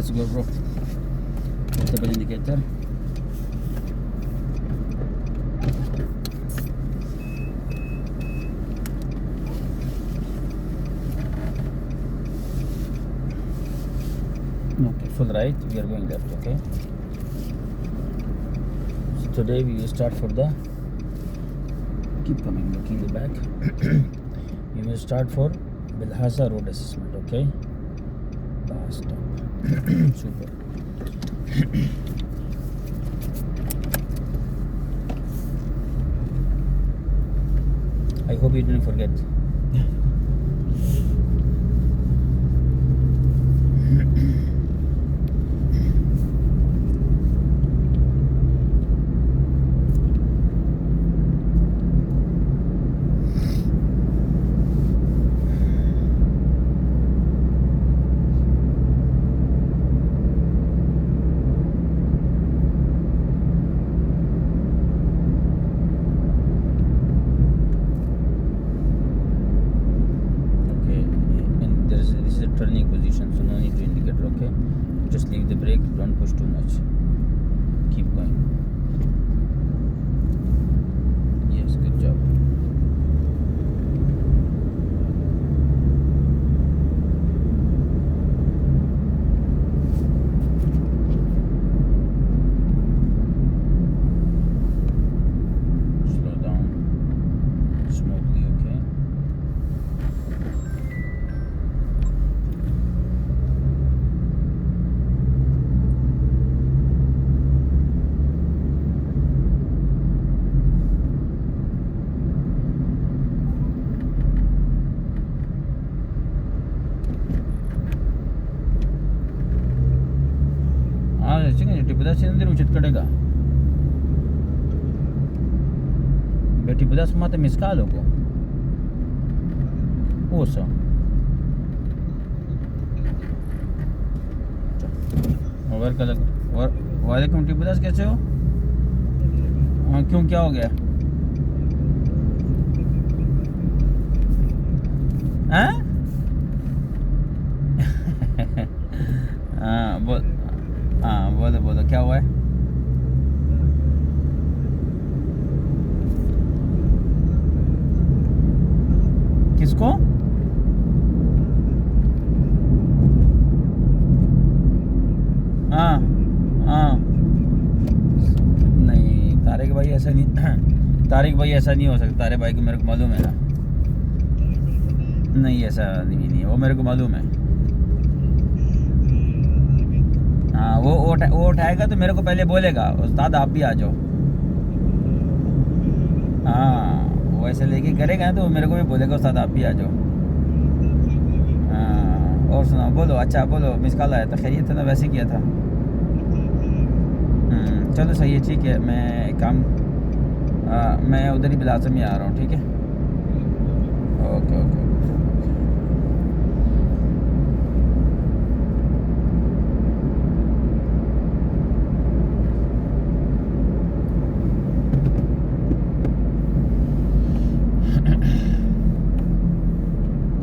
let's go, bro. Portable indicator. Okay, full right, we are going left. Okay, so today we will start for the keep coming, looking the back. We will start for Bilhassa road assessment. Okay, last stop. Super. I hope you didn't forget. Turning position, so no need to indicate. Okay, just leave the brake, don't push too much, keep going. Yes, good job. Slow down smoothly. Okay, टिपदा से उचित करेगा बेटी पदा मत मिसका लोगो वो so over colour वालेकुम टिपदा कैसे हो? हाँ, क्यों, क्या हो गया? हाँ हाँ बोल, हाँ बोलो बोलो, क्या हुआ है? किसको? हाँ हाँ, नहीं तारिक भाई ऐसा नहीं तारिक भाई ऐसा नहीं हो सकता। तारिक भाई को मेरे को मालूम है ना, नहीं ऐसा नहीं, वो मेरे को मालूम है। हाँ वो उठाएगा तो मेरे को पहले बोलेगा उस्ताद आप भी आ जाओ। हाँ वो ऐसे लेके करेगा तो मेरे को भी बोलेगा उस्ताद आप भी आ जाओ। हाँ और सुनाओ, बोलो। अच्छा बोलो, मिस कॉल आया था, खैरियत था ना? वैसे किया था। चलो सही है, ठीक है। मैं एक काम, मैं उधर ही बिलासम में आ रहा हूँ, ठीक है? Okay okay.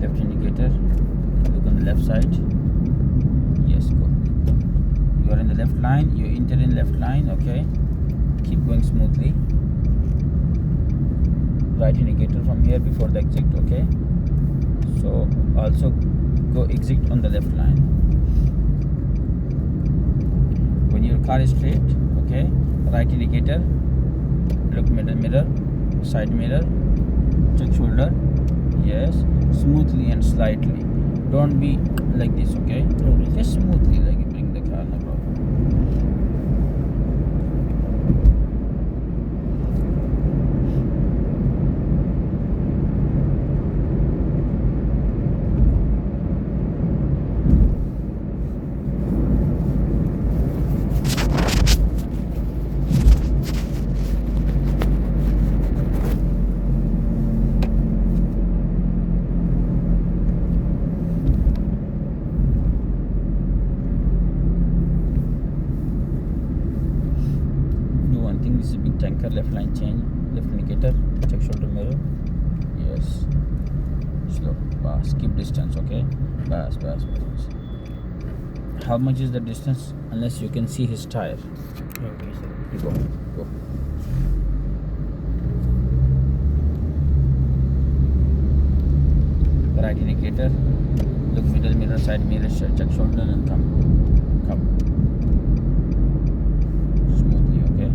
Left indicator, look on the left side. Yes, go. You are in the left line, you enter in left line. Okay, keep going smoothly. Right indicator from here before the exit. Okay, so also go exit on the left line. When your car is straight, okay, right indicator, look mirror, side mirror, check shoulder. Yes, smoothly and slightly. Don't be like this, okay? Just smoothly, like bring the car, no problem. This is a big tanker. Left line change, left indicator, check shoulder mirror. Yes, slow, keep distance. Okay, bas. How much is the distance? Unless you can see his tire. Okay, sir. You go. Right indicator. Look middle mirror, side mirror, check shoulder and come. Smoothly, okay?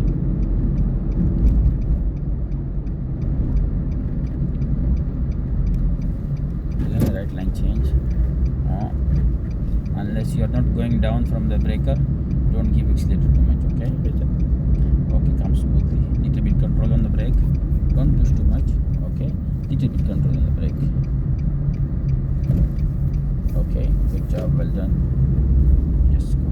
Again, right line change. Unless you are not going down from the breaker, don't give accelerator too much, okay? Okay, sir. Okay, come smoothly. Little bit control on the brake. Don't push too much, okay? Little bit control on the brake. Okay, good job, well done. Just go.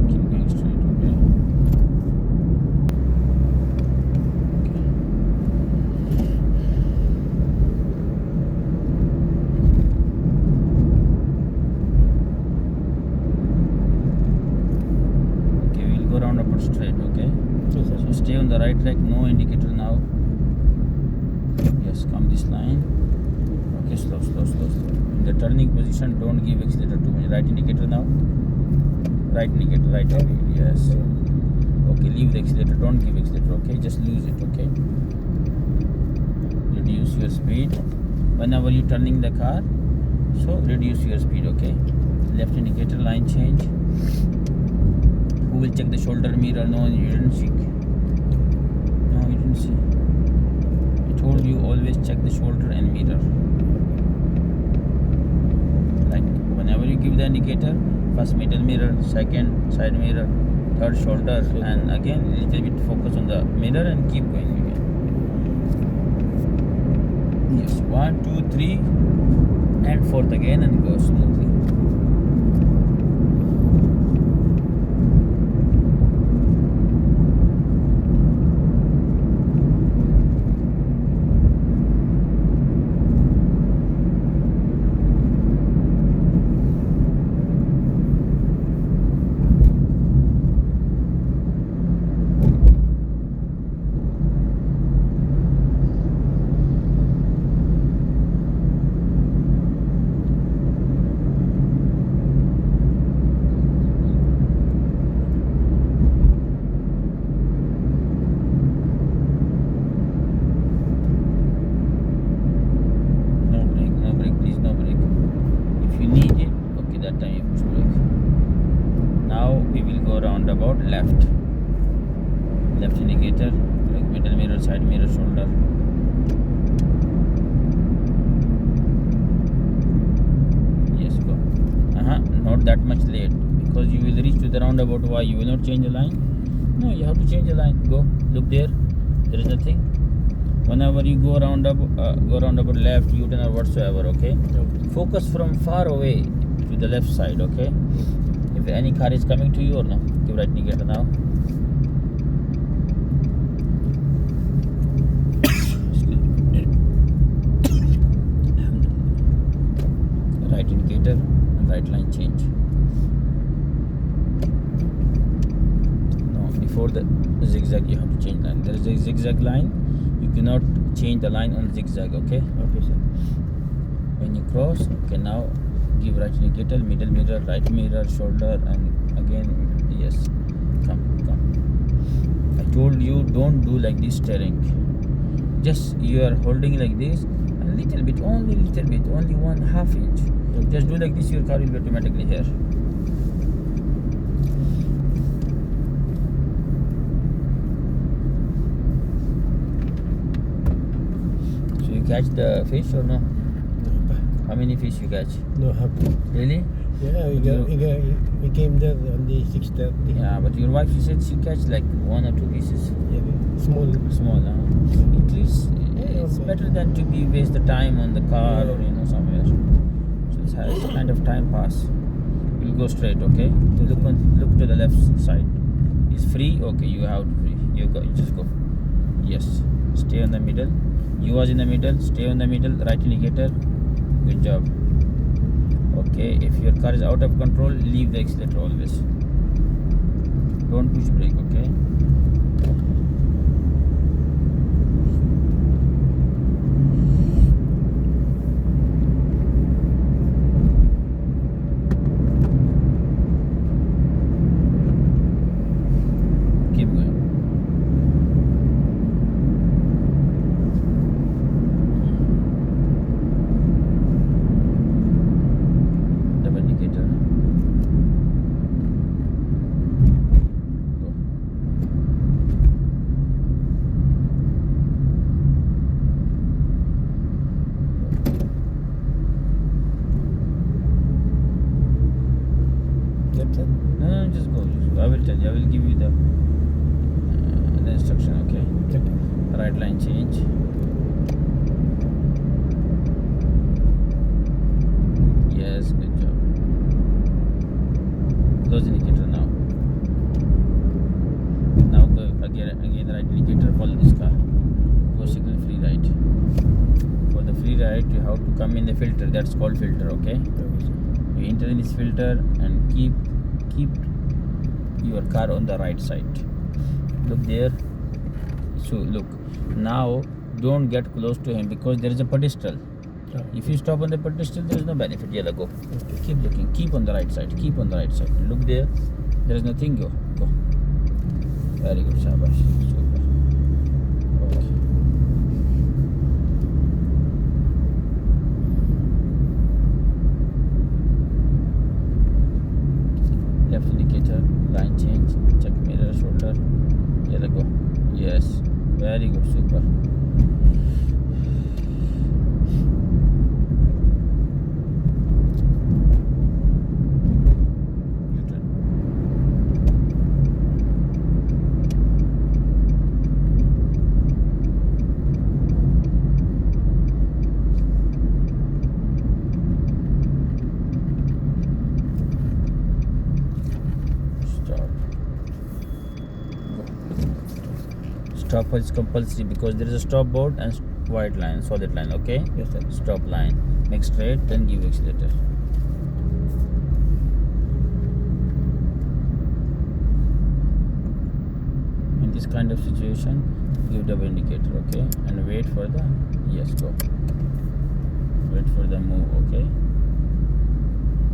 Keep going straight, okay? Okay, we'll go roundabout straight, okay? Okay, sir. So stay on the right track, no indicator now. Yes, come this line. Okay, slow. In the turning position, don't give accelerator too much. Right indicator now. Right indicator, right away. Yes. Okay, leave the accelerator, don't give accelerator, okay? Just lose it, okay? Reduce your speed. Whenever you're turning the car, so reduce your speed, okay? Left indicator, line change. Who will check the shoulder mirror? No, you didn't see. No, you didn't see. I told you always check the shoulder and mirror. Like whenever you give the indicator, first middle mirror, second side mirror, third shoulder, and again a little bit focus on the mirror and keep going again. Yes, 1, 2, 3, and fourth again, and go smoothly. No brake, please, no brake. If you need it, okay, that time you push brake. Now we will go roundabout left. Left indicator, like middle mirror, side mirror, shoulder. Yes, go. Not that much late, because you will reach to the roundabout. Why you will not change the line? No, you have to change the line. Go, look there. There is nothing. Whenever you go roundabout left, U-turn or whatsoever, okay? Okay. Focus from far away to the left side, okay? If any car is coming to you or no, give right indicator now. Excuse me. Right indicator and right line change. No, before the zigzag you have to change line. There is a zigzag line. You cannot change the line on zigzag, okay? Okay, sir. When you cross, okay, now give right indicator, middle mirror, right mirror, shoulder, and again, yes, come. I told you don't do like this steering. Just you are holding like this, a little bit, only 1/2 inch. Just do like this, your car will be automatically here. So you catch the fish or no? No, How many fish you catch? no happy. Really? Yeah, we came there on the 6:30. Yeah, but your wife, she said she catch like 1 or 2 pieces. Yeah, small. Small, huh? At least it's better than to be waste the time on the car or somewhere. So it's nice. of time pass. We'll go straight, okay? Look to the left side. Is free? Okay, you have to free. You go, you just go. Yes. Stay on the middle. You was in the middle. Stay on the middle. Right indicator. Good job. Okay. If your car is out of control, leave the accelerator always. Don't push brake, okay? Keep going. Double indicator. Go. That's it. No, just go. I will tell you. I will give you the instruction, okay? Okay. Right line change. Yes, good job. Close indicator now. Now go again the right indicator, follow this car. Go signal free right. For the free right, you have to come in the filter. That's called filter, okay? Okay, sir. You enter in this filter and keep your car on the right side. Look there. So look, now don't get close to him because there is a pedestal. Oh, If you stop on the pedestal, there is no benefit. Yeah, go. okay. Keep looking. Keep on the right side. Keep on the right side. Look there. There is nothing. Go. Very good, Shabash. Super. Okay. Left indicator, line change, check mirror, shoulder. Yeah, go. Yes. Very good. Super. U-turn. Stop. Go. Stop is compulsory because there is a stop board and white line, solid line, okay? Yes, sir. Stop line. Make straight, then give accelerator. In this kind of situation, give double indicator, okay? And wait for the, yes, go. Wait for the move, okay?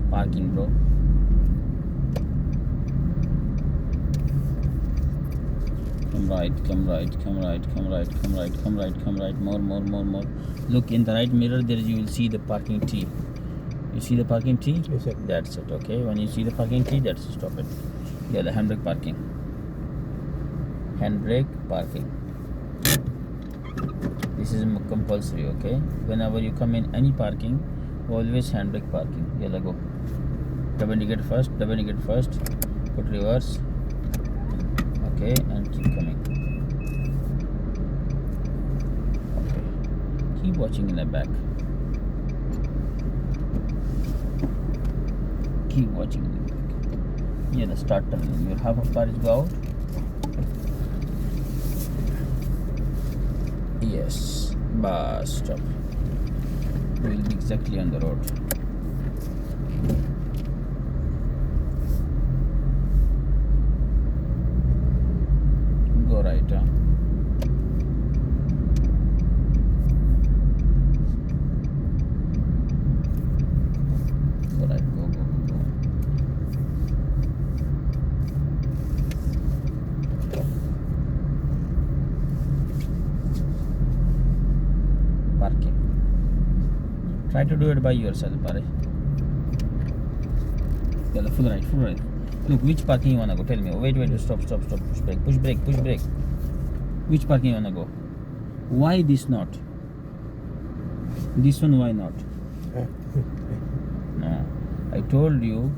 Parking, bro. Come right, come right, come right, come right, come right, come right, come right. More. Look in the right mirror. There you will see the parking T. You see the parking T? Yes, sir. That's it. Okay. When you see the parking T, that's stop it. Yeah, the handbrake parking. Handbrake parking. This is compulsory. Okay. Whenever you come in any parking, always handbrake parking. Yeah, go. Double indicate first. Put reverse. Okay, and keep coming. Okay. Keep watching in the back. Keep watching in the back. Yeah, the start turning. Your half of car is go out. Yes. Bus stop. We will be exactly on the road. Go right, huh? Go right, go. Parking. Try to do it by yourself, Pare. Full right. Look, which parking you wanna go? Tell me. Wait, stop. Push brake. Which parking you wanna go? Why this not? This one, why not? No. I told you,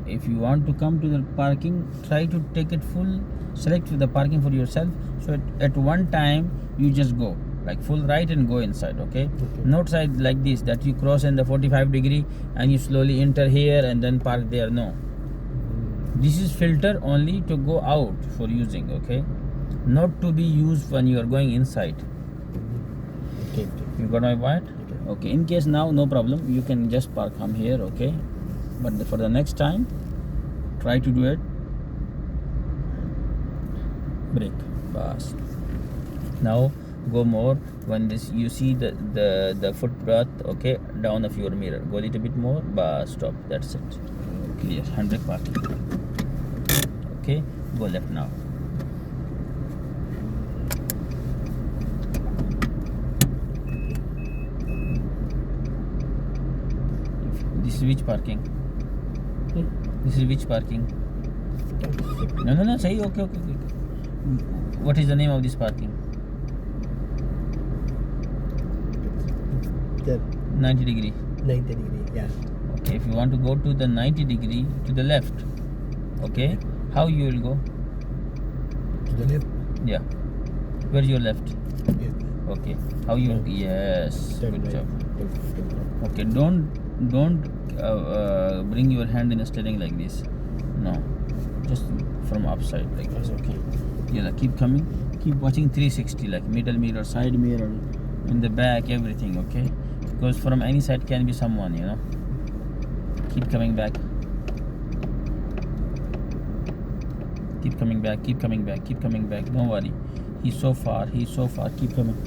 if you want to come to the parking, try to take it full. Select the parking for yourself. So at one time, you just go. like full right and go inside, okay? Okay. Not side like this, that you cross in the 45 degree and you slowly enter here and then park there. No, this is filter only to go out for using, okay? Not to be used when you are going inside. Okay. You got my point? Okay. Okay, in case now, no problem, you can just park come here, okay? But for the next time, try to do it. Brake, bas. Now go more when this you see the footpath, okay, down of your mirror. Go a little bit more, bas, stop. That's it. Clear. 100 parking. Okay, go left now. This is which parking? This is which parking? No. Say okay. What is the name of this parking? The 90 degree. 90 degree. Yeah. Okay, if you want to go to the 90 degree to the left, okay, how you will go? To the left. Yeah. Where's your left? Yes. Okay. How you will? Yes. Turn Good right. job. Turn right. Okay. Don't bring your hand in the steering like this. No. Just from upside like this. Okay. Yeah. Keep coming. Keep watching 360 like middle mirror, side mirror, in the back, everything. Okay. Because from any side can be someone. You know. Keep coming back. Keep coming back. Keep coming back. Keep coming back. Don't worry. He's so far. Keep coming.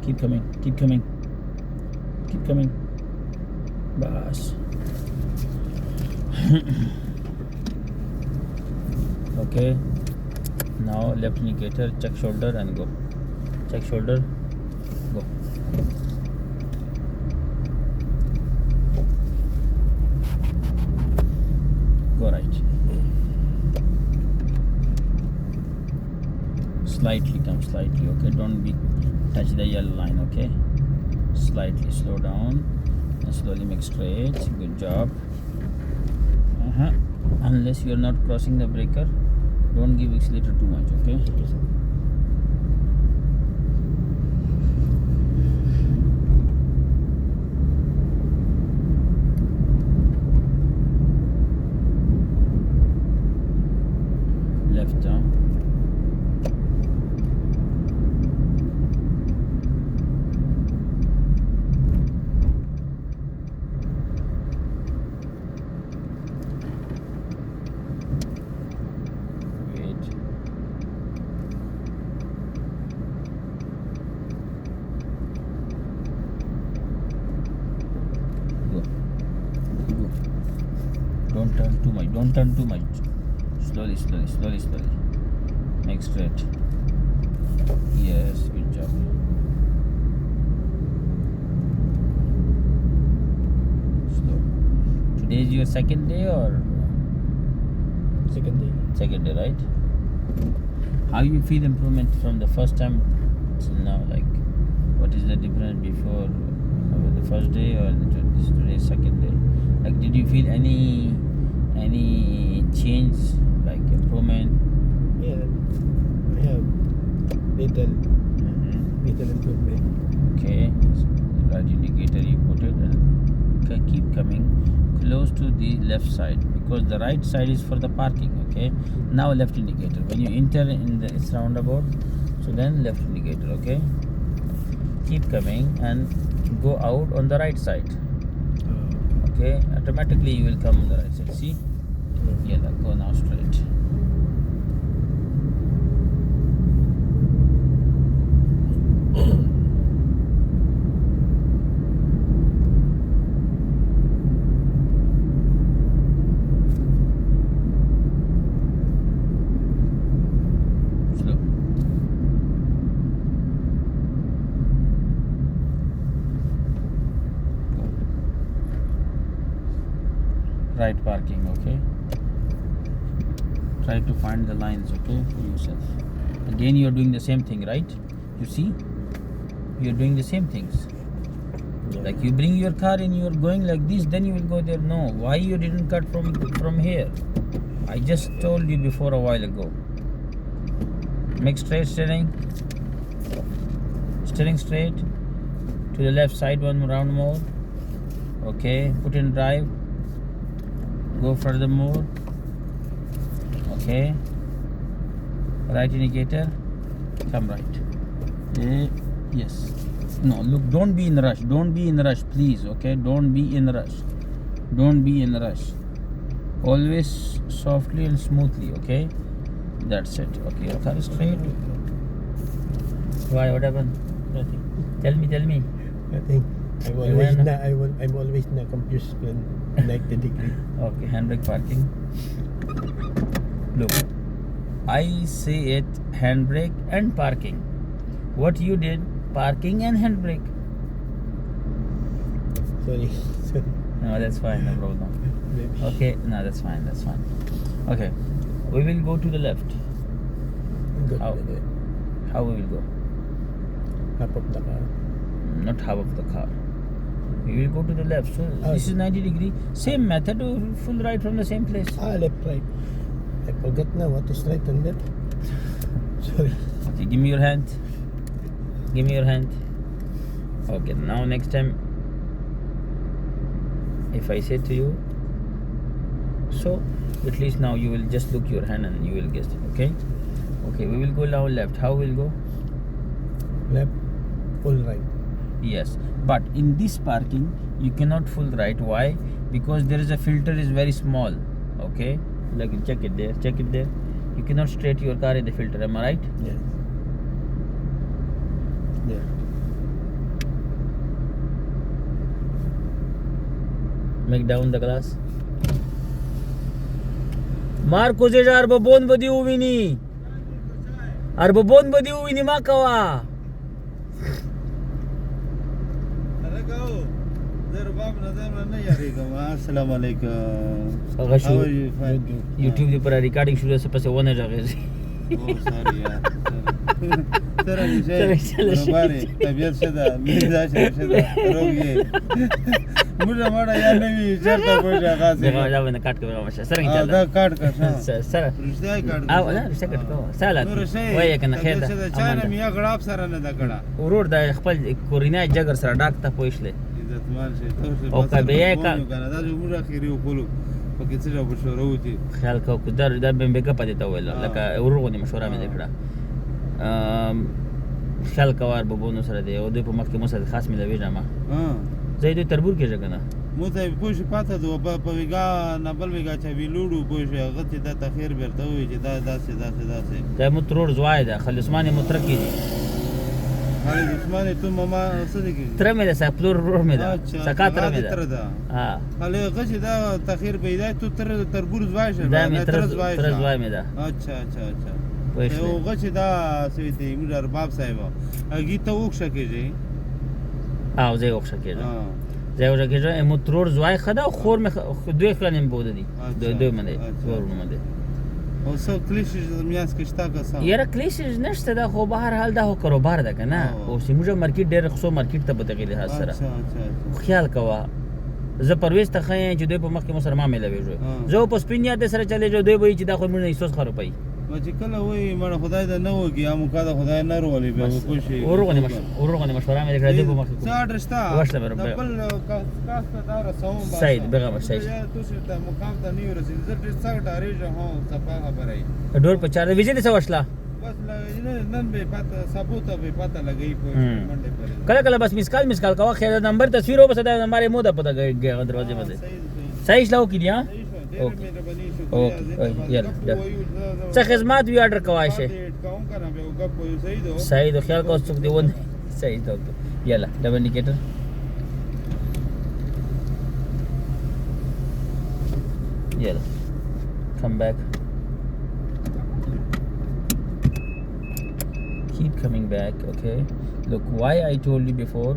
Keep coming. Keep coming. Keep coming. Bas. Okay. Now left indicator. Check shoulder and go. Check shoulder. Go. Go right. Slightly come slightly, okay? Don't be touch the yellow line, okay? Slightly slow down and slowly make straight. Good job. Unless you are not crossing the breaker, don't give accelerator too much, okay? Okay, sir. Left down. Wait. Go. Don't turn too much. Don't turn too much. Slowly. Make straight. Yes, good job. Slow. Today is your second day or Second day. second day, right? How you feel improvement from the first time till now? Like, what is the difference before the first day or this today's second day? Like, did you feel any change, like improvement? Yeah. I have little improvement. Okay, right indicator you put it and keep coming close to the left side because the right side is for the parking. Okay, now left indicator when you enter in this roundabout, so then left indicator. Okay, keep coming and go out on the right side. Okay, automatically you will come on the right side. See, yeah, go now straight. Slow. Right parking, okay? Try to find the lines, okay, for yourself. Again, you are doing the same thing, right? You see? You are doing the same things. Yeah. Like you bring your car and you are going like this, then you will go there. No, why you didn't cut from here? I just told you before a while ago. Make straight steering. Steering straight. To the left side, one round more. Okay, put in drive. Go further more. Okay. Right indicator. Come right. Yes. No, look, don't be in rush. Don't be in rush, please. Okay, don't be in rush. Don't be in rush. Always softly and smoothly. Okay, that's it. Okay, your car is straight. Why? What happened? Nothing. Tell me. Nothing. I'm You always wanna- na I'm always na confused when 90 degree. Okay, handbrake parking. Look, I say it handbrake and parking. What you did, parking and handbrake. Sorry. No, that's fine, no problem. Maybe. Okay, no, that's fine. Okay, we will go to the left. Good. How? How we will go? Half of the car. Not half of the car. We will go to the left. So this is 90 degree. Same method, full right from the same place. Left, right. I forgot now what is right and left. Sorry. Okay, give me your hand. Give me your hand. Okay, now next time, if I say to you, so at least now you will just look your hand and you will guess it. Okay. Okay, we will go now left. How will go? Left, full right. Yes, but in this parking you cannot full right. Why? Because there is a filter is very small. Okay, like check it there. You cannot straight your car in the filter. Am I right? Yes. There. Make down the glass. Marco Zeja arbabon badi uwini. Arbabon badi uwini makawa. Assalamu alaikum. Aga How are you? Fine. YouTube the पर recording शुरू से पसे wane जागे. Oh, sorry yaar. Sir, चलो, हमारे तबीयत से था, मिजाज से था, रोग ये. मुझे हमारा यार नहीं चलता कोई जगह से. देखो जाओ ना काट के बेगा मशा. सर हाँ, चला. काट का सा. सर. रिश्ता ही काट. Ah, wala riska kat ko. Salat. Waya kana khair da. China मियाँ गड़ाप सारा न दकड़ा. ورور دا خپل کورینای جګر سره ډاک ته پوښله. عزت مان سے تو سے. او کبه کا دا جو موږ اخیری وکړو. پکې څه ډول مشوره وتی. خیال کو کدر دا بم بیک پدې ته ویل لکه ورغونی مشوره مې وکړه. خیال کوار بوبونو سره دی او دوی په مخ کې مو سره خاص مې لوي جامه. ها. زه دوی تربور کې ځګنه. مو ته پوښ پاته دو په ویګا نبل ویګا چې ویلوړو پوښ هغه ته د تخیر برته وي چې دا داسې. دا مو ترور زوای ده خلصمانه مترکی دي. هغه دښمن ته ماما سره کې. تر مې ده سپلور رور مې ده. سکا تر مې تر ده. ده. ها. هغه چې دا تخیر پیدا ته تربور زوای شه. دا مې تر زوای مې ده. اچھا. وښه. هغه چې دا سوي موږ ارباب صاحب هغه ته وښه کېږي. او زه وښه کېږم. ها. زه وښه کېږم مو ترور زوای خدا خور مې دوی خلنم بود دي. دوی منه. ور منه. او څو کلیشې میاس کې شتا کا سم. یاره کلیشز نشته دا خو بهر حال دا خو کاروبار ده کنه او سیموجه مارکیټ ډېر خصو مارکیټ ته بده غلی حاضر سره اچھا. خیال کوا زه پرويز ته خاين چې دوی په مخ کې مسلمان مې لوي جو زه په سپینیا سره چلے جو دوی وای چې دا خو موږ نه هیڅ خرو پي ما چې کله وای مړ خدای دا نه وږي امو کا دا خدای نه رولې به کوشي ورغونی مشوره مې کړې دوی په مخ کې څه اډر شتا وښله مې بل کاس ته دا رسوم سید بغه سید تو څه ته مقام ته نه ورسېد زه ډېر څه ډارې جو هو صفه خبرای ډور په چار ویجه دې وښله بس نن به پته ثبوت به پته لګی په منډه پر کله بس مسکال کوا خیر نمبر تصویر او بس دا ہمارے مودا پتہ گیا دروازے میں صحیح لاو کی دیا اوکے یلا څه خدمات وی آرڈر کوای شي صحیح د خیال کو څوک دی ون صحیح ته یلا ډبل انډیکیټر یلا come back keep coming back. Okay, look, why I told you before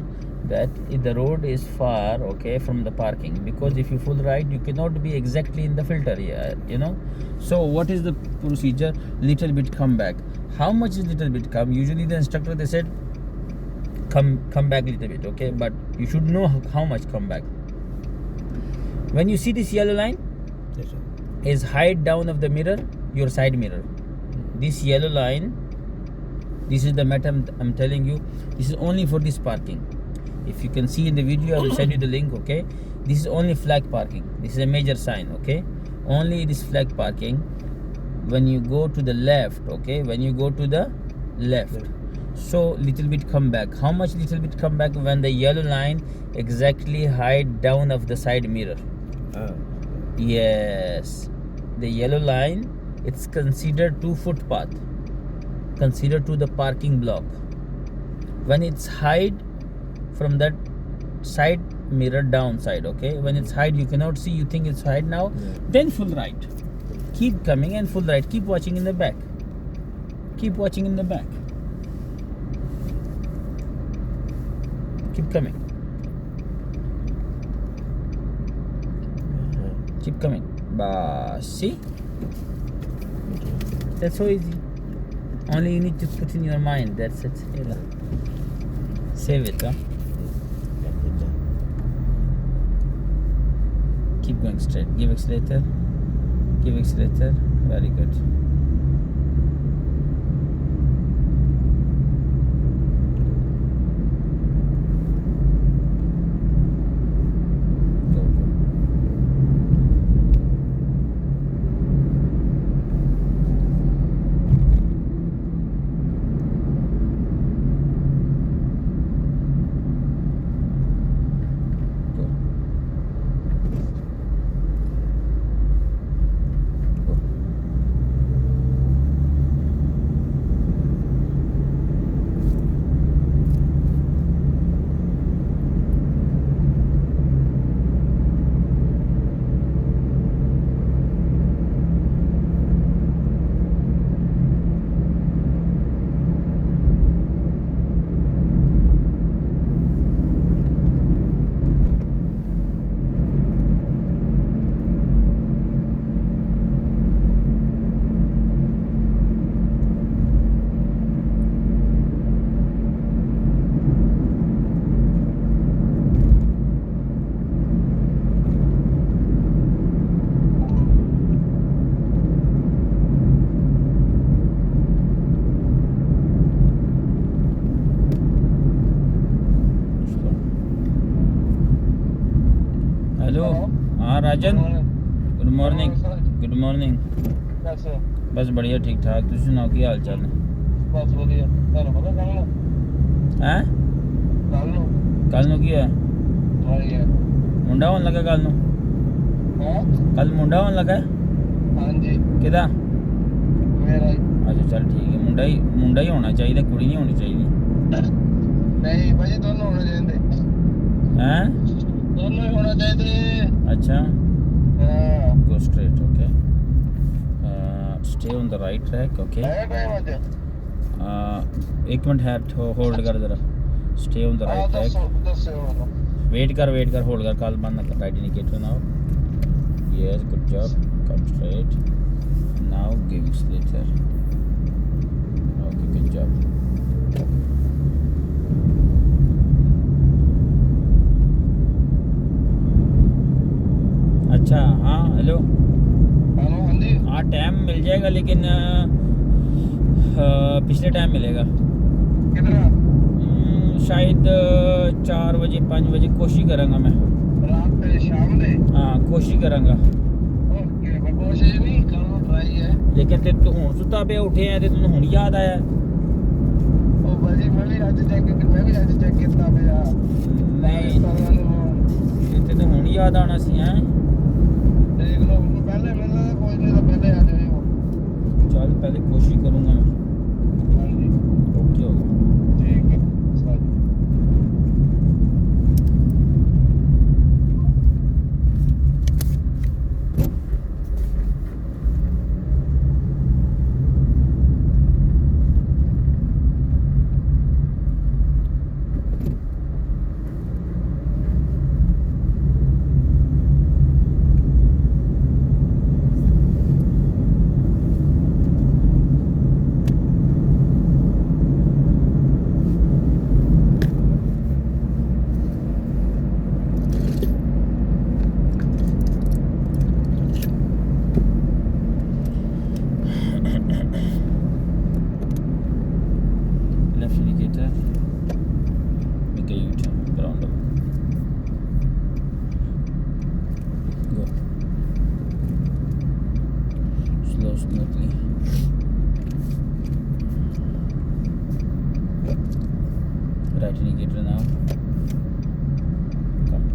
that if the road is far, okay, from the parking, because if you full right you cannot be exactly in the filter here, you know. So what is the procedure? Little bit come back. How much is little bit come? Usually the instructor they said come back little bit, okay, but you should know how much come back. When you see this yellow line, Yes, sir. is height down of the mirror, your side mirror. This yellow line This is the method I'm telling you. This is only for this parking. If you can see in the video, I will send you the link. Okay, this is only flag parking. This is a major sign. Okay, only this flag parking. When you go to the left, okay, when you go to the left, so little bit come back. How much little bit come back? When the yellow line exactly height down of the side mirror. Yes, the yellow line, it's considered to footpath, considered to the parking block. When it's hide from that side mirror downside, okay, when it's hide you cannot see, you think it's hide now, then full right, keep coming and full right, keep watching in the back, keep watching in the back, keep coming, keep coming. See, that's so easy. Only you need to put in your mind, that's it. Save it, huh? Keep going straight. Give accelerator. Give accelerator. Very good. Go, go. Go. Go. Hello हाँ राजन good morning good morning कैसे बस बढ़िया ठीक ठाक तुम सुनाओ की हाल चाल है बस बढ़िया ਤੁਹਾਨੂੰ ਪਤਾ हैं ਕੱਲ ਨੂੰ कल ਨੂੰ ਕੀ ਹੋਇਆ ਆਈ ਹੈ ਮੁੰਡਾ ਹੋਣ ਲੱਗਾ ਕੱਲ ਨੂੰ ਹਾਂ ਕੱਲ ਮੁੰਡਾ ਹੋਣ ਲੱਗਾ ਹਾਂਜੀ ਕਿਹਦਾ ਮੇਰਾ ਅੱਛਾ ਚੱਲ ਠੀਕ ਹੈ ਮੁੰਡਾ ਹੀ ਹੋਣਾ ਚਾਹੀਦਾ ਕੁੜੀ ਨਹੀਂ ਹੋਣੀ ਚਾਹੀਦੀ ਨਹੀਂ ਭਾਜੀ ਦੋਨੋਂ ਹੋਣੇ ਚਾਹੀਦੇ हैं ਦੋਨੋਂ ਹੀ ਹੋਣਾ ਚਾਹੀਦੇ अच्छा ਹਾਂ go straight okay stay on the right track okay ਹੈ ਟਾਈਮ ਅੱਜ एक मिनट है होल्ड कर जरा stay on the right track ਦੱਸੋ ਮੈਨੂੰ वेट कर होल्ड कर कल बंद कर right indicator now yes good job come straight now give accelerator okay good job अच्छा हाँ हेलो ਹਲੋ ਹਾਂਜੀ हाँ टाइम मिल जाएगा लेकिन पिछले टाइम मिलेगा ਕਿਧਰ शायद 4 बजे 5 बजे कोशिश करूँगा मैं ਰਾਤ ਤੇ ਸ਼ਾਮ ਦੇ हाँ कोशिश करूँगा ਓਕੇ ਮੈਂ ਕੋਸ਼ਿਸ਼ ਨਹੀਂ ਕਰਨਾ ਟਰਾਈ ਹੈ लेकिन ते तू हुण सुता पे उठे हैं ते तैनूं हुण याद आया ਉਹ ਭਾਜੀ ਮੈਂ ਵੀ ਅੱਜ ਚੈੱਕ ਕੀਤਾ ਪਿਆ नहीं ते तैनूं हुण याद आना सी हैं ਦੇਖ ਲਓ ਪਹਿਲੇ ਮਿਲਣਾ ਕੋਈ ਨਹੀਂ ਤਾਂ ਪਹਿਲੇ ਆ ਜਾਇਓ चल पहले कोशिश करूँगा मैं ਹਾਂਜੀ ओके हो गया ਠੀਕ ਹੈ ਸਾਜੀ so smoothly. Right indicator now. Come.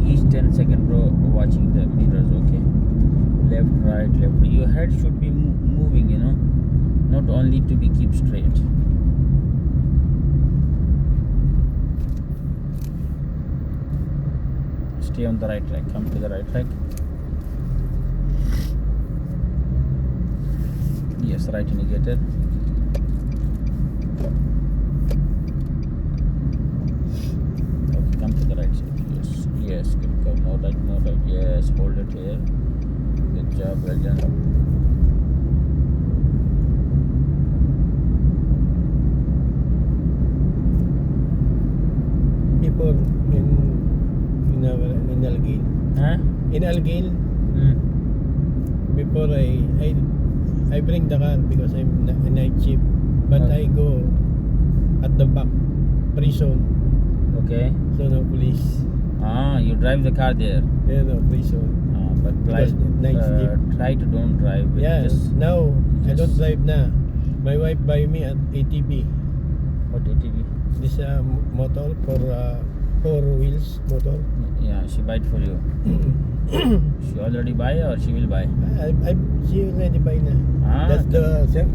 Each 10-second row watching the mirrors, okay? Left, right, left. Your head should be moving, you know, not only to be keep straight. Stay on the right track. Come to the right track. Yes, right indicator. Okay, come to the right side. Yes, yes, good. Come more right, more right. Yes, hold it here. Good job, well done. Before in Algil. Huh? In Algil, Hmm. before I bring the car because I'm a night shift, but Okay. I go at the back prison, Okay. so no police. Ah, you drive the car there. Yeah, no prison. But try, Because night shift. try to don't drive. With Yeah, just now I don't just- drive na. My wife buy me at ATV. what ATV? This motor for 4 wheels motor. Yeah, she buy it for you. She already buy or she will buy? She already buy na. Ah, That's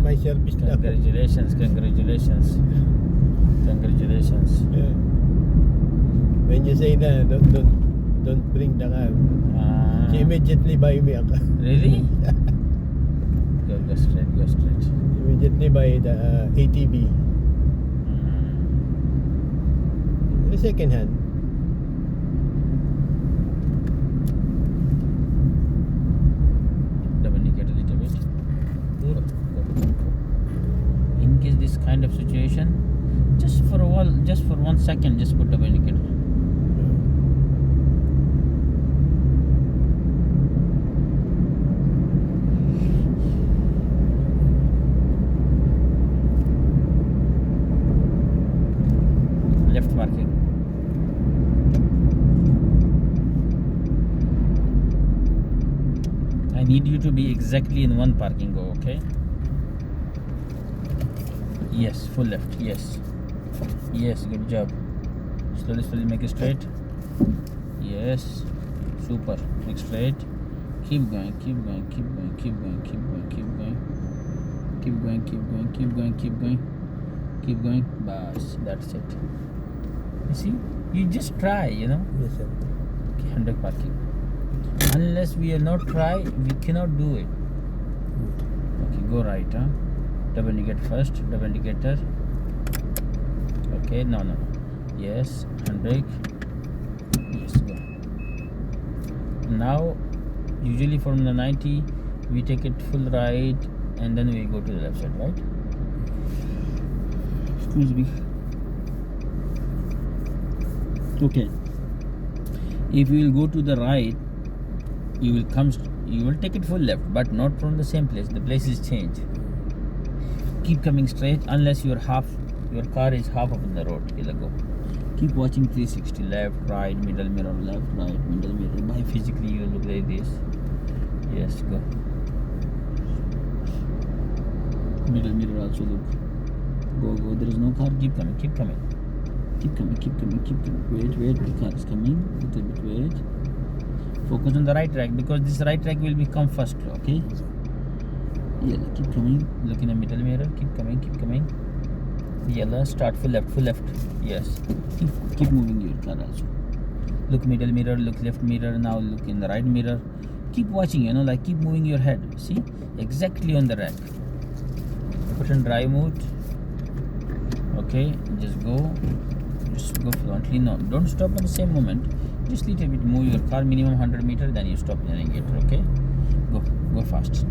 my service now. Congratulations, congratulations, congratulations. Yeah. When you say na, don't bring the car. Ah, She immediately buy me a car. really? Go straight, go straight. Immediately buy the ATV. The second hand. Double indicate a little bit. Go. In case this kind of situation, just for a while, just for 1 second, just put double indicator. Left parking. I need you to be exactly in one parking go, okay? Yes, full left, yes. Yes, good job. Slowly, slowly make it straight. Yes, super. Make straight. Keep going, keep going, keep going, keep going, keep going, keep going. Keep going, keep going, keep going, keep going. Keep going. Bas, that's it. You see? You just try, you know? Yes, sir. Okay, 100 parking. Unless we are not try, we cannot do it. Okay, go right, huh? Double indicate first, double indicator. Okay, no. Yes, handbrake. Yes, go. Now, usually from the 90, we take it full right and then we go to the left side, right? Cruise big. Okay. If you will go to the right, you will take it full left, but not from the same place. The place is changed. Keep coming straight unless your car is half up in the road. Here go. Keep watching 360, left, right, middle mirror, left, right, middle mirror. By physically you look like this. Yes, go. Middle mirror also look. Go. There is no car. Keep coming. Keep coming. Wait. The car is coming. Little bit wait. Focus on the right track because this right track will become first. Okay. Yellow. Keep coming. Look in the middle mirror. Keep coming. Yellow. Start full left. Yes. Keep moving your car also. Look middle mirror. Look left mirror. Now look in the right mirror. Keep watching. Like keep moving your head. See exactly on the rack. Put in drive mode. Okay. Just go fluently. No, don't stop at the same moment. Just little bit move your car minimum 100 meters, then you stop the navigator. Okay, go fast.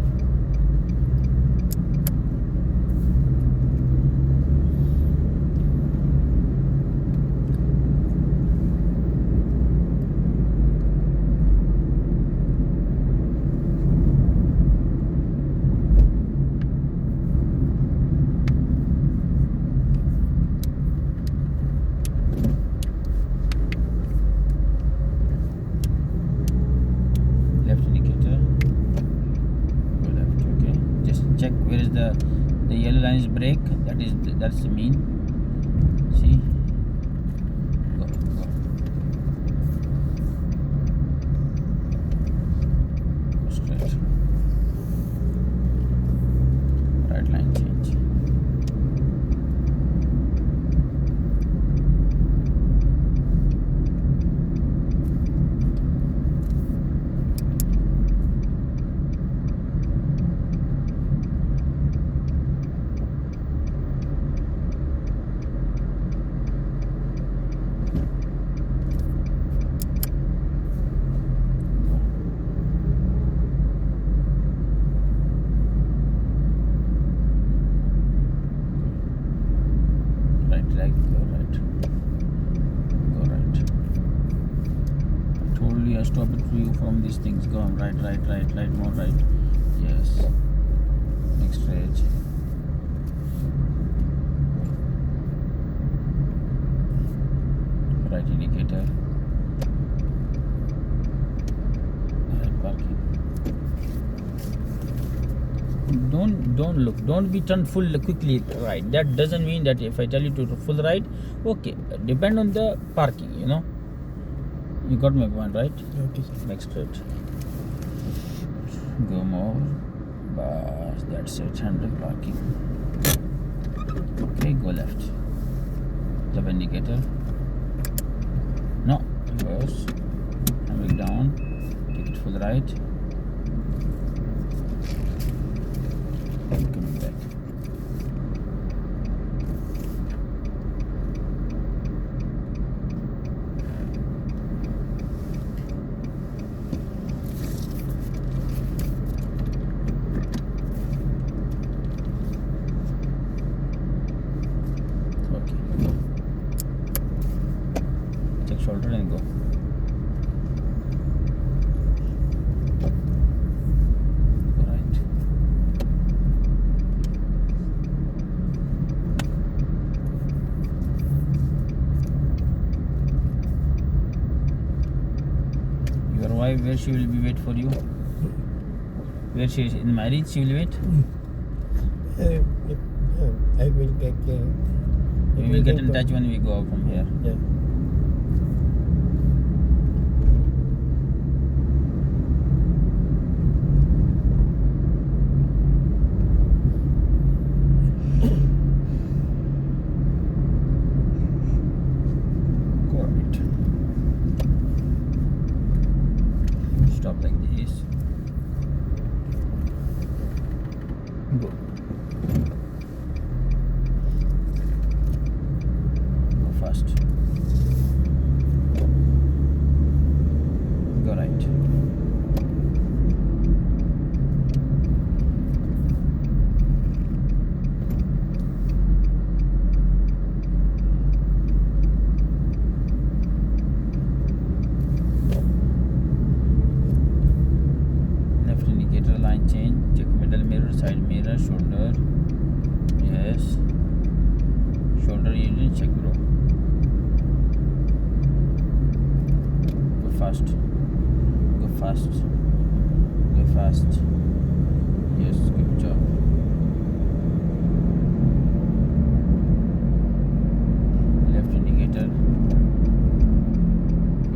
Check where is the yellow line is brake. That's the mean. See, go. Go straight. Right line change. I stop it for you from these things. Go on right, more right. Yes. Next stretch. Right indicator. Right parking. Don't look. Don't be turned full quickly right. That doesn't mean that if I tell you to full right, okay. Depend on the parking, You got my point, right? Okay, sir. Next straight. Go more. Bas, that's it. 100 parking. Okay, go left. Tap indicator. No, reverse. Coming down. Take it full right. Coming back. Shoulder and go. Go right. Your wife, where she will be wait for you? Where she is in marriage, she will wait? I will get. We will get in touch when we go out from here. Yeah. Stop like this. Go. Go fast. Go right. fast. Go fast. Yes, good job. Left indicator.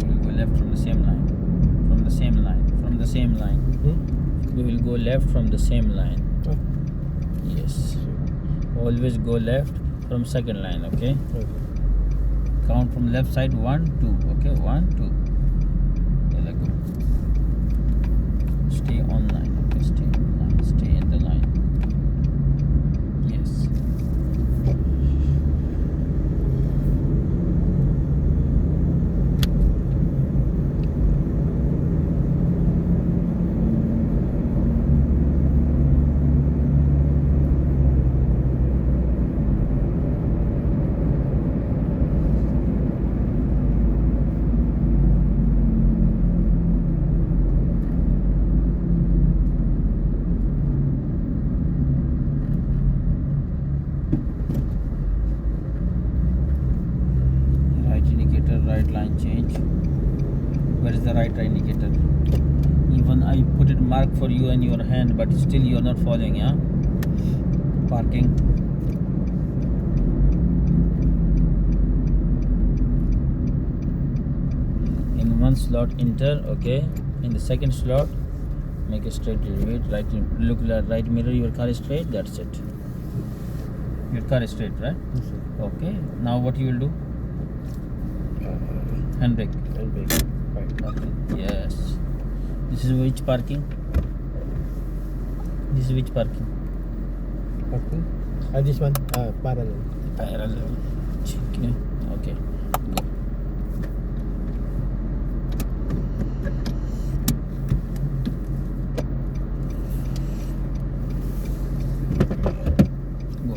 We will go left from the same line. From the same line. From the same line. We will go left from the same line. Oh. Yes. Always go left from second line, okay? Okay. Count from left side 1, 2. Okay, 1, 2. Okay, let go. Stay on line. Okay, stay in line. Stay in the line. Yes. Right indicator, right line change. Where is the right indicator? Even I put it mark for you in your hand, but still you are not following, yeah? Parking. In one slot enter, okay? In the second slot, make a straight wait, right, look right mirror, your car is straight, that's it. Your car is straight, right? Yes, sir. Okay, now what you will do? Handbrake. And big. Right. Okay. Yes. This is which parking? This is which parking? Parking. This one. Parallel. Parallel. Okay. Okay. Go. Go.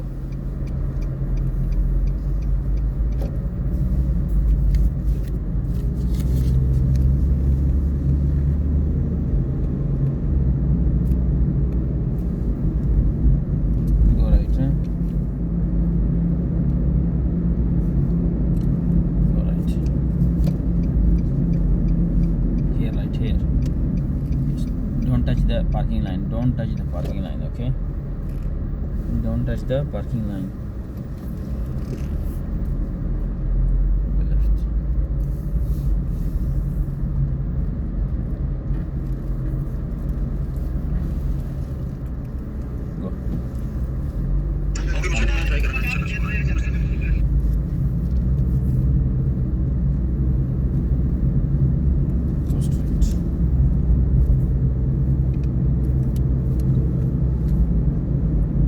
Go right, huh? Go right. Here, right here. Don't touch the parking line. Don't touch the parking line, okay? Don't touch the parking line. Go left. Go. Go straight.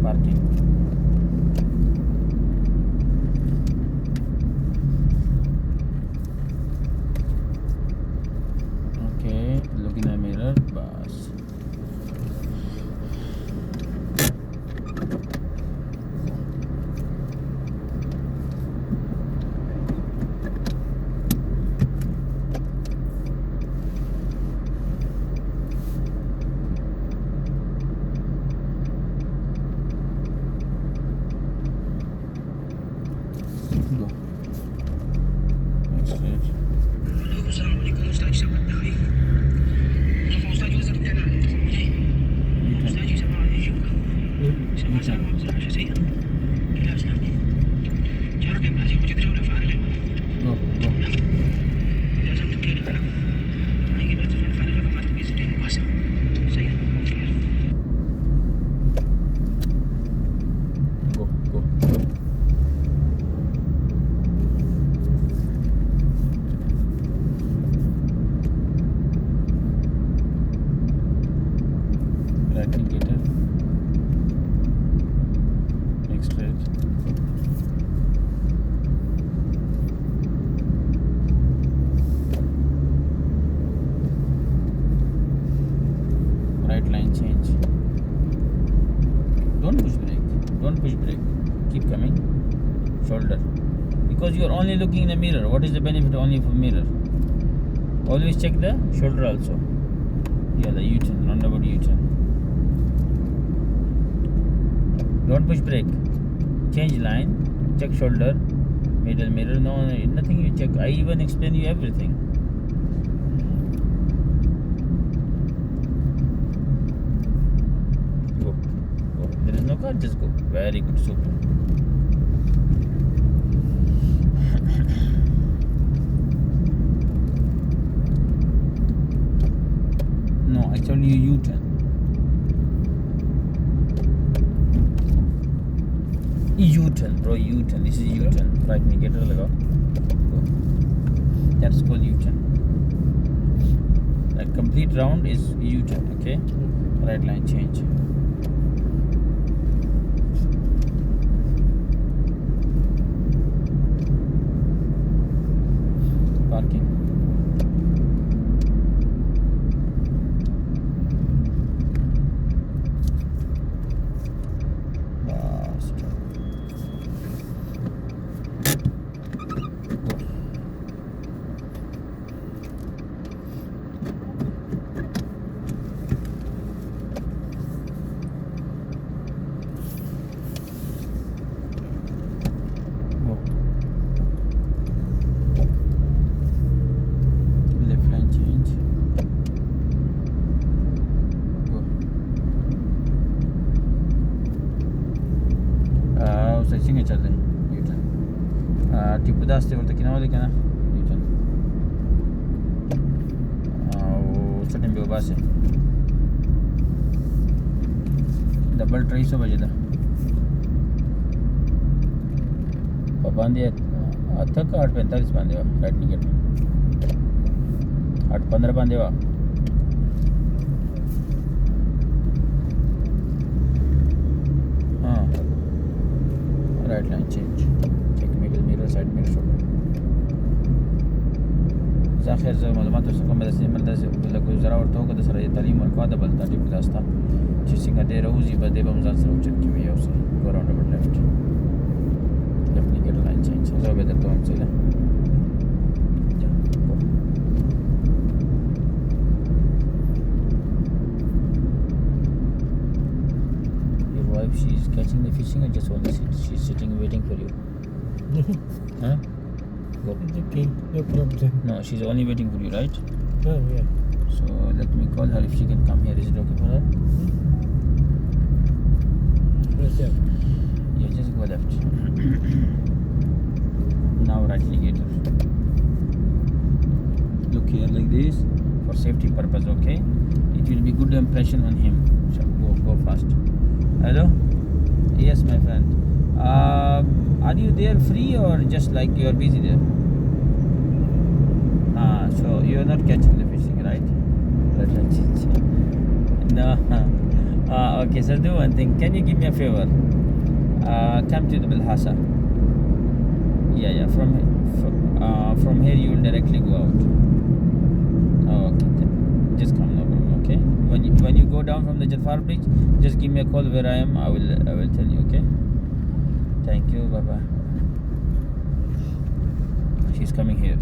Parking. Okay, look in the mirror. Bus. Go. Next straight. Go, go. Go, go. Right indicator. Next straight. Right line change. Don't push brake. Don't push brake. Keep coming. Shoulder. Because you are only looking in the mirror. What is the benefit only of a mirror? Always check the shoulder also. Yeah, the U-turn, roundabout U-turn. Don't push brake. Change line. Check shoulder. Middle mirror. No, nothing you check. I even explain you everything. car, just go. Very good, super. No, actually U-turn. U-turn, bro, U-turn. This is U-turn. Right indicator लगाओ. Go. That's called U-turn. Like complete round is U-turn, okay? Right line change. Parking. Basta. Go. Go. Left line change. Go. उस सँगै चल्दै U-turn. Tipu दासले उता किन आउँदैन U-turn. Certain view bus. Double trace हो बजेदा. बांधे आता का 8:45 बांधे हुआ राइट निकट 8:15 बांधे हुआ हाँ right line change check middle mirror side mirror shoulder ज़ाखिर ज़ो मालूमात उसको मदरसे लगो ज़रा और तो कद सरा तालीम और कादा बलता टिप दास्ता चिसिंगा दे रोज़ी बदे बमज़ान सरा उचट की हुई है उसे go round about left line change. So better to him sila. Yeah, go. Your wife, she's catching the fishing or just only she's sitting waiting for you? Huh? Go. It's okay, no problem. No, she's only waiting for you, right? Oh, yeah. So let me call her if she can come here. Is it okay for her? What's that? Yeah, just go left. Now right indicator. Look here like this for safety purpose, okay? It will be good impression on him. So go fast. Hello? Yes, my friend. Are you there free or just like you are busy there? So you are not catching the fishing, right? No. Okay, so do one thing. Can you give me a favor? Come to the Bilhassa. Yeah. From here you will directly go out. Oh, okay. Just come, no problem. Okay. When you go down from the Jalfar bridge, just give me a call where I am. I will tell you. Okay. Thank you. Bye bye. She's coming here.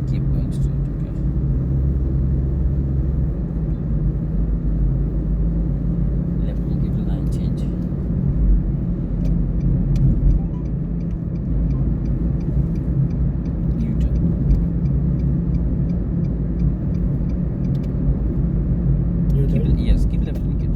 Keep going straight. Okay. Left me give the line change. U-turn. Yes, keep left indicator.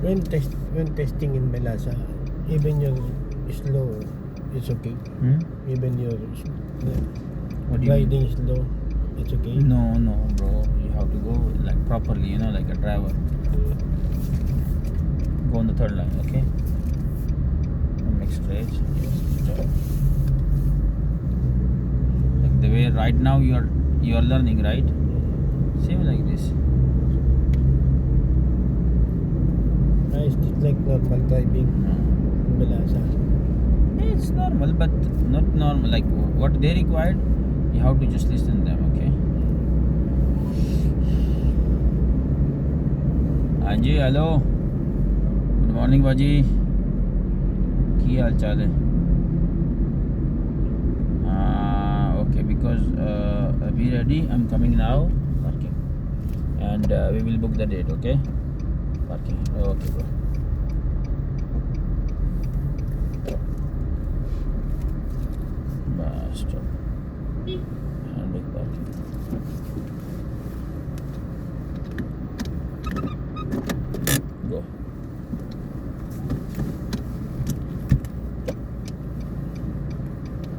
When text when testing in Melasa, even your slow, it's okay. Hmm? Even your What do you mean? riding slow, it's okay. No, bro. You have to go like properly, you know, like a driver. Go on the third line, okay? And make straight. Yes, good job. Like the way right now you are learning, right? Same like this. It's like normal driving No. in Melasa. It's normal, but not normal. Like what they required, you have to just listen to them, okay? Anji, hello. Good morning, Baji. की हाल चाल है? Okay, because be ready. I'm coming now. Parking, and we will book the date. Okay. Parking. Okay, bro. Stop. Handbrake parking. Go.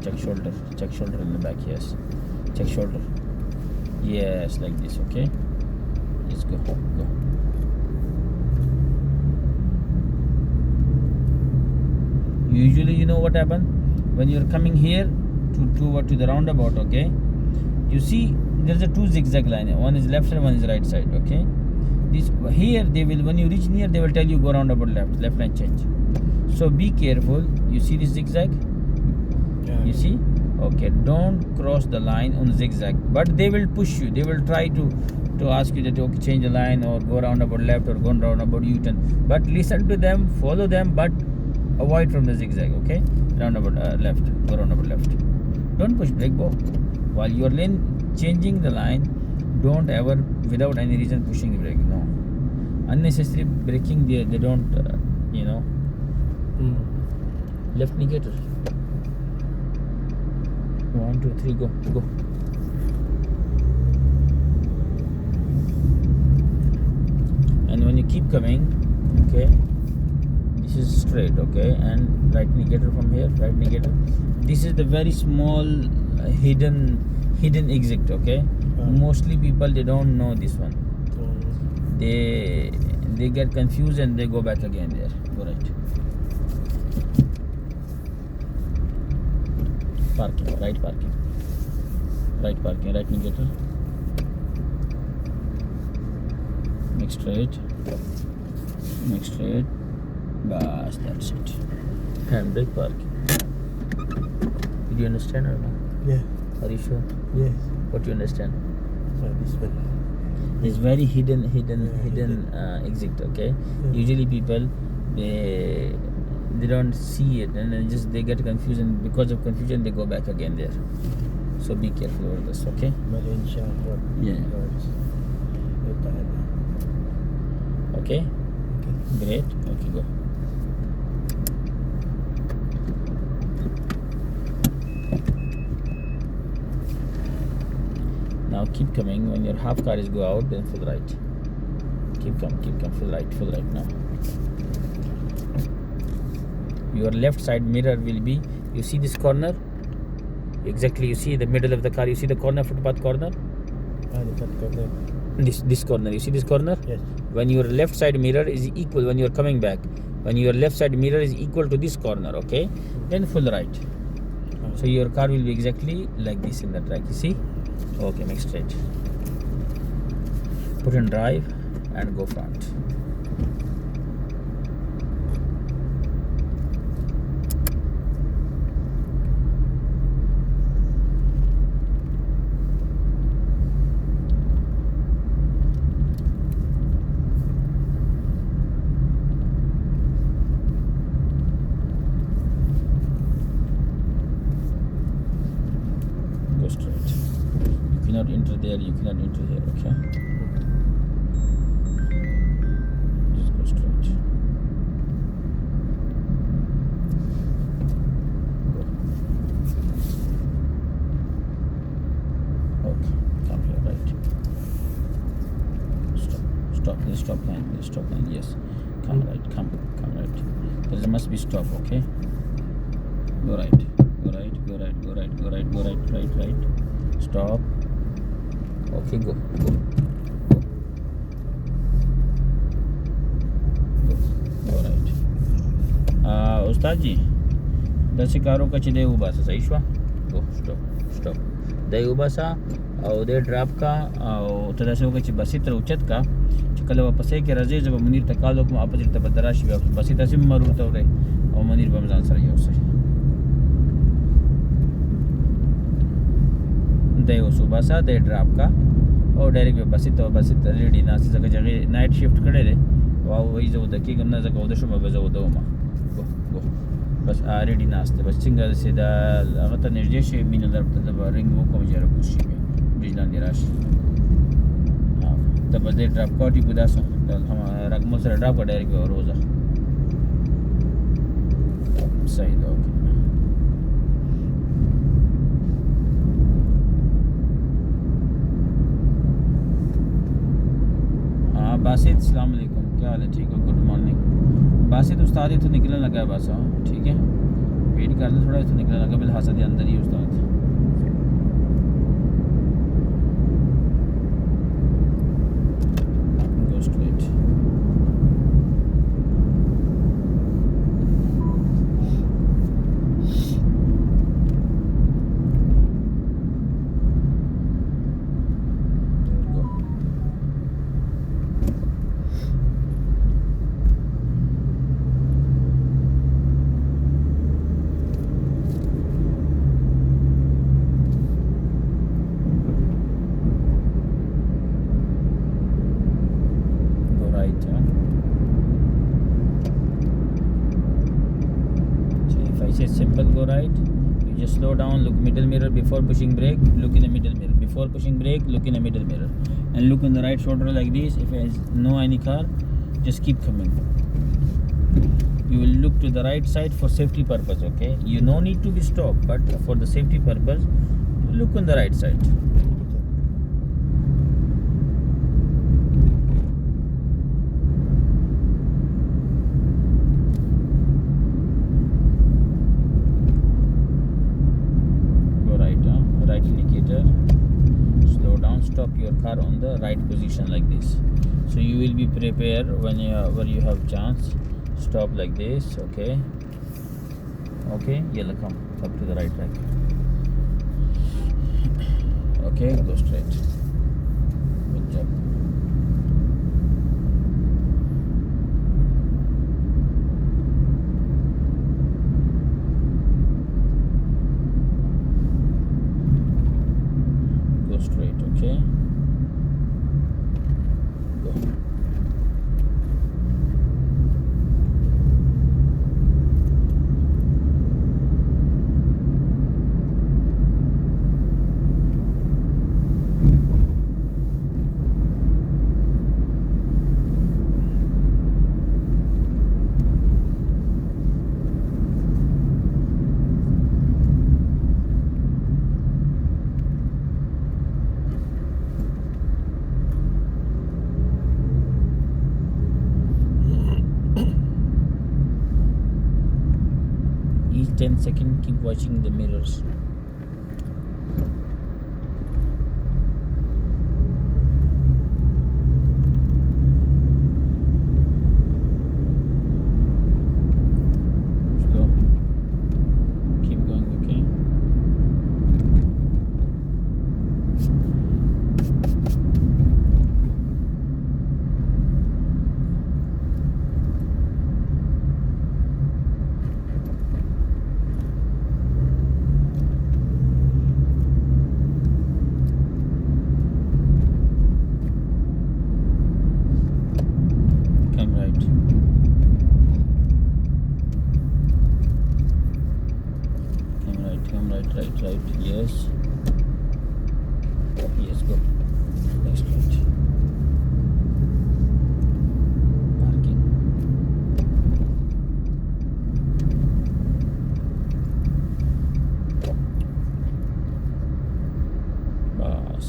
Check shoulder in the back. Yes, check shoulder. Yes, like this. Okay, let's go. Usually, you know what happen when you're coming here to the roundabout. Okay, you see there's a two zigzag line. One is left side, one is right side. Okay, this here they will, when you reach near, they will tell you go roundabout left line change. So be careful. You see this zigzag? Yeah. You see? Okay, don't cross the line on zigzag, but they will push you. They will try to ask you that okay, change the line or go roundabout left or go roundabout U-turn. But listen to them, follow them, but avoid from the zigzag. Okay, roundabout left, go roundabout left. Don't push brake, bro. While you're changing the line, don't ever without any reason pushing brake. No, unnecessary braking. They don't left negator. 1, 2, 3, go. And when you keep coming, okay, this is straight, okay, and right negator from here, right negator. This is the very small hidden exit, okay. Mostly people, they don't know this one. They get confused and they go back again there. Go right. Parking, right negator. Make straight. Bas, that's it. Handbrake parking. Did you understand or not? Yeah. Are you sure? Yes. What do you understand? So this one. It's very hidden hidden. exit, okay. Yeah. Usually people they don't see it and then just they get confused, and because of confusion they go back again there. So be careful over this, okay. Valencia Road. Yeah. Roads. Okay, great. Okay, go. Now keep coming. When your half car is go out, then full right. Keep come, full right now. Your left side mirror will be, you see this corner? Exactly, you see the middle of the car, you see the corner, footpath corner? This corner, you see this corner? Yes. When your left side mirror is equal, when you are coming back, when your left side mirror is equal to this corner, okay, then full right. So your car will be exactly like this in the track, you see? Okay, make straight. Put in drive and go front. Go straight. You cannot enter there, you cannot enter here, okay? Just go straight. Go. Okay, come here, right. Stop. Please stop line, please stop line. Yes. Come right. Come right. There must be stop. Okay. Go right. Go right. Go right. Go right. Go right. Go right. Right. Stop. Okay. Go. Go right. Ustad ji, داسې کارو که چې دی وباسه صحیح شوه گو سټاپ دی وباسه او دی ډراپ کا او ته داسې وکړه چې بسې تر اوچت کا چې کله واپسې کې راځې زه به منیر ته کال وکړم اپوزیټ ته به ته راشي بیا بسې داسې مر ورته وری او منیر به هم ځان سره یوسئ دی اوس وباسه دی ډراپ کا او ډایرکټ به بسې ته ریډي ناستې ځکه چې هغې نایټ شفټ کړی دی او وایي زه وده کېږم نه ځکه وده شوم به زه وده ومه گو بس ریډي ناست دی بس څنګه داسې دا هغه ته نږدې شي مینه درته زه به رنګ وکړم چې راکوز شي بیا برج لاندې راشي ته به دې ډراپ کا ټیپو داسې رقمو سره ډراپ کړه ډایرکټ به وروځه صحیح ده اوکې Basit अस्सलाम वालेकुम क्या हाल है ठीक हो good morning Basit उस्ताद ही तो निकलने लगा है बस हाँ ठीक है वेट कर ले थोड़ा तो निकलने लगा बिल हासा के अंदर ही उस्ताद go straight Simple go right, you just slow down, look middle mirror before pushing brake, look in the middle mirror before pushing brake, look in the middle mirror and look on the right shoulder like this. If there is no any car, just keep coming. You will look to the right side for safety purpose, okay? You no need to be stopped, but for the safety purpose look on the right side. Stop your car on the right position like this, so you will be prepared whenever you have chance. Stop like this, okay, yellow come up to the right track, okay, go straight, good job. Straight, okay. Go. Each 10 seconds keep watching the mirrors. Slow. Keep going, okay? Right, yes, go next right, parking, bus,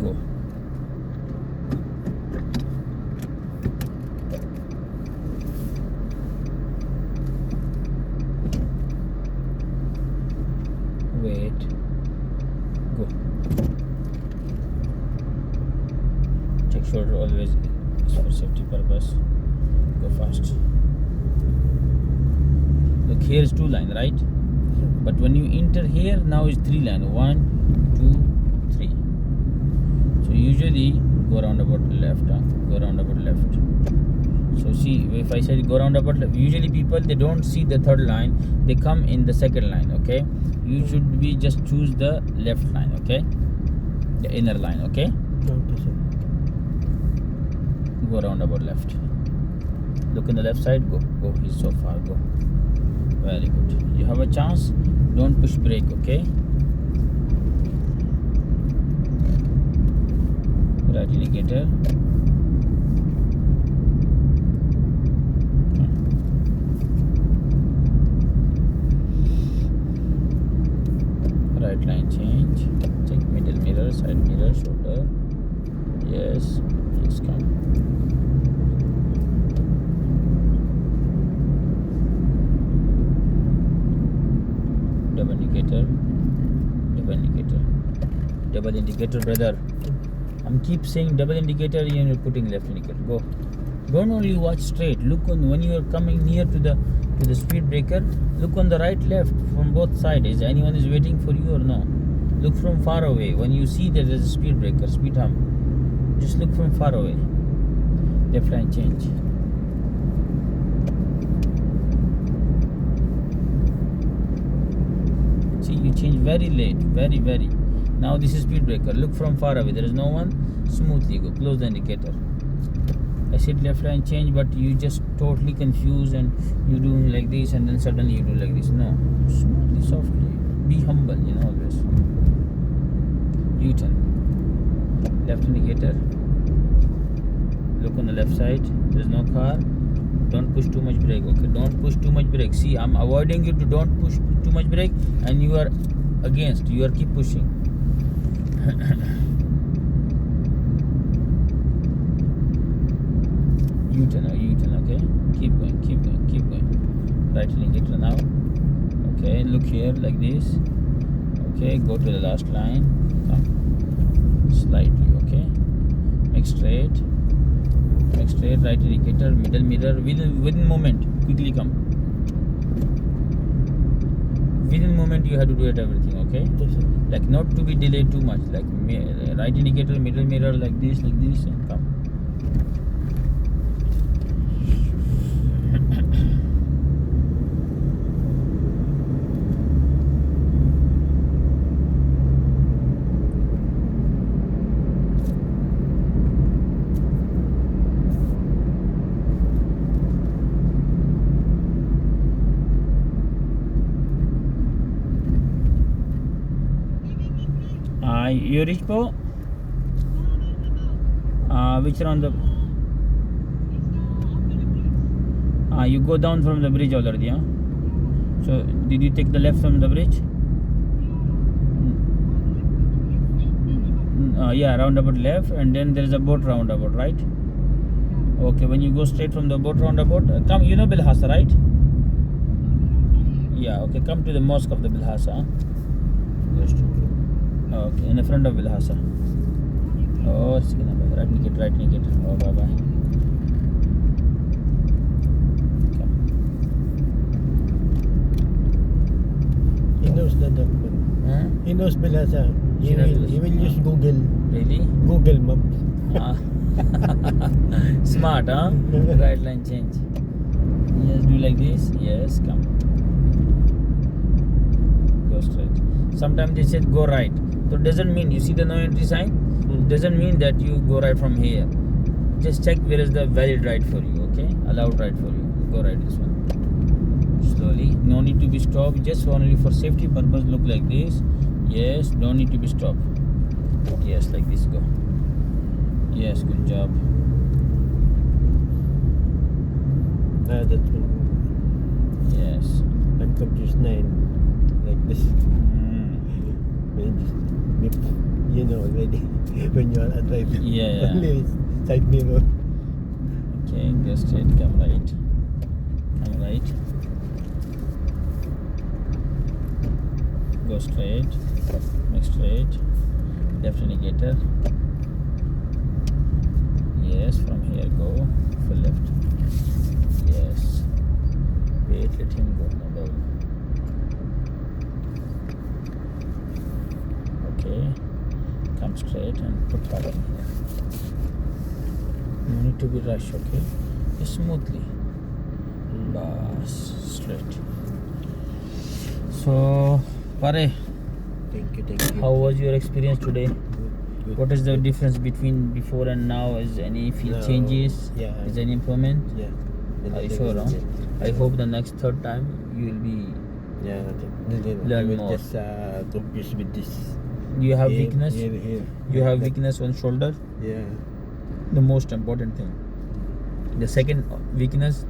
go. always is for safety purpose. Go fast. Look, here is 2 line, right? But when you enter here, now is 3 line. 1, 2, 3. So usually go roundabout left. Go roundabout left. So see, if I said go roundabout left, usually people they don't see the 3rd line. They come in the 2nd line. Okay. You should be just choose the left line. Okay. The inner line. Okay. Okay, sir. Go roundabout left. Look in the left side. Go. Go. He's so far. Go. Very good. You have a chance. Don't push brake. Okay. Right indicator. Right line change. Check middle mirror, side mirror, shoulder. Yes. Yes, come. Double indicator. Double indicator. Double indicator, brother. I'm keep saying double indicator and you're putting left indicator. Go. Don't only watch straight. Look on when you are coming near to the speed breaker. Look on the right, left from both sides. Is anyone is waiting for you or no? Look from far away. When you see that there's a speed breaker, speed hump, just look from far away. Left line change. See, you change very late, very. Now this is speed breaker. Look from far away. There is no one. Smoothly go. Close the indicator. I said left line change, but you just totally confused and you doing like this and then suddenly you do like this. No, smoothly, softly. Be humble, always. U-turn. Left indicator. Look on the left side. There is no car. Don't push too much brake. Okay, don't push too much brake. See, I'm avoiding you to don't push too much brake, and you are against. You are keep pushing. U-turn, okay? Keep going. Right indicator now. Okay, look here like this. Okay, go to the last line. Come. Slightly, okay? Make straight, right indicator, middle mirror, within moment, quickly come. Within moment you have to do it everything, okay? Yes, sir. Like not to be delayed too much, like right indicator, middle mirror, like this and come. You reach Po? Which round the? You go down from the bridge already, huh? So did you take the left from the bridge? Yeah, roundabout left, and then there is a boat roundabout, right? Okay, when you go straight from the boat roundabout, come. You know Bilhassa, right? Yeah. Okay, come to the mosque of the Bilhassa. Huh? Just. Okay, in the front of Bilhassa. Oh, right indicator. Oh, bye. Come. He knows that one. Huh? He knows Bilhassa. He will use Google. Really? Google Map. Smart, huh? Right line change. Yes, do like this. Yes, come. Go straight. Sometimes they said go right. So it doesn't mean, you see the no entry sign? Doesn't mean that you go right from here. Just check where is the valid right for you, okay? Allowed right for you. Go right this one. Slowly. No need to be stopped. Just only for safety purpose, look like this. Yes, don't need to be stopped. Yes, like this, go. Yes, good job. That's one. Yes. I'm confused 9. Like this. You know already when you are driving. Yeah. Only side mirror. Okay, go straight, come right. Go straight. Make straight. Left indicator. Yes. Yes, from here go full left. Yes. Wait, let him go. No problem. Okay. Come straight and put power in here. No need to be rushed, okay? Just smoothly. Bas, straight. So, Pare, Thank you. how was your experience today? Good. What is the difference between before and now? Is any feel No, changes? yeah. Is any improvement? Yeah. Are you sure? Huh? I hope the next third time you will be. Yeah. Learn I will more. just confused with this. You have Here, weakness. Here. You have weakness on shoulder. Yeah. The most important thing. The second weakness,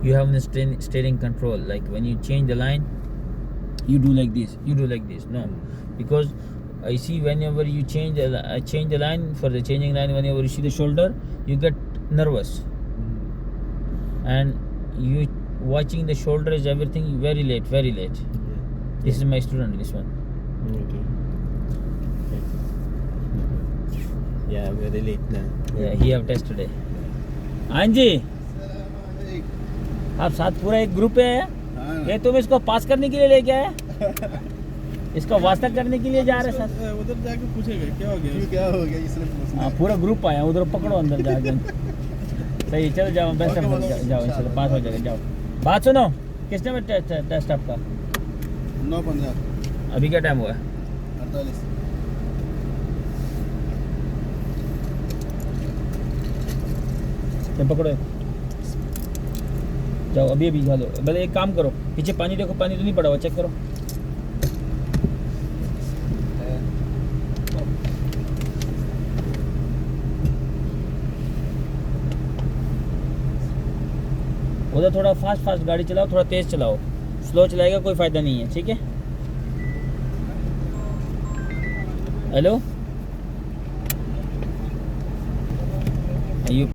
you have the steering control. Like when you change the line, you do like this. You do like this. No, because I see whenever you change the line, for the changing line, whenever you see the shoulder, you get nervous, and you watching the shoulder is everything. Very late. This is my student. This one. Okay. Yeah, very late now. Yeah, he have test today. हाँ जी, आप साथ पूरा एक group है। ये तुम इसको पास करने के लिए लेके आए? इसको वास्ता करने के लिए जा रहे साथ? उधर जाके पूछेगा क्या हो गया इसने पूछना हाँ, पूरा ग्रुप आया, उधर पकड़ो अंदर जाके। सही, चलो जाओ, बेस्ट ऑफ लक, जाओ इंशाल्लाह पास हो जाएगा। जाओ, बात सुनो, किसने में टेस्ट आपका? 9:15 अभी क्या टाइम हुआ है? 48 ये पकड़ो, जाओ अभी खा लो। भले एक काम करो, पीछे पानी देखो, पानी तो नहीं पड़ा हुआ, चेक करो। उधर थोड़ा फास्ट गाड़ी चलाओ, थोड़ा तेज चलाओ। स्लो चलाएगा कोई फायदा नहीं है, ठीक है? हेलो,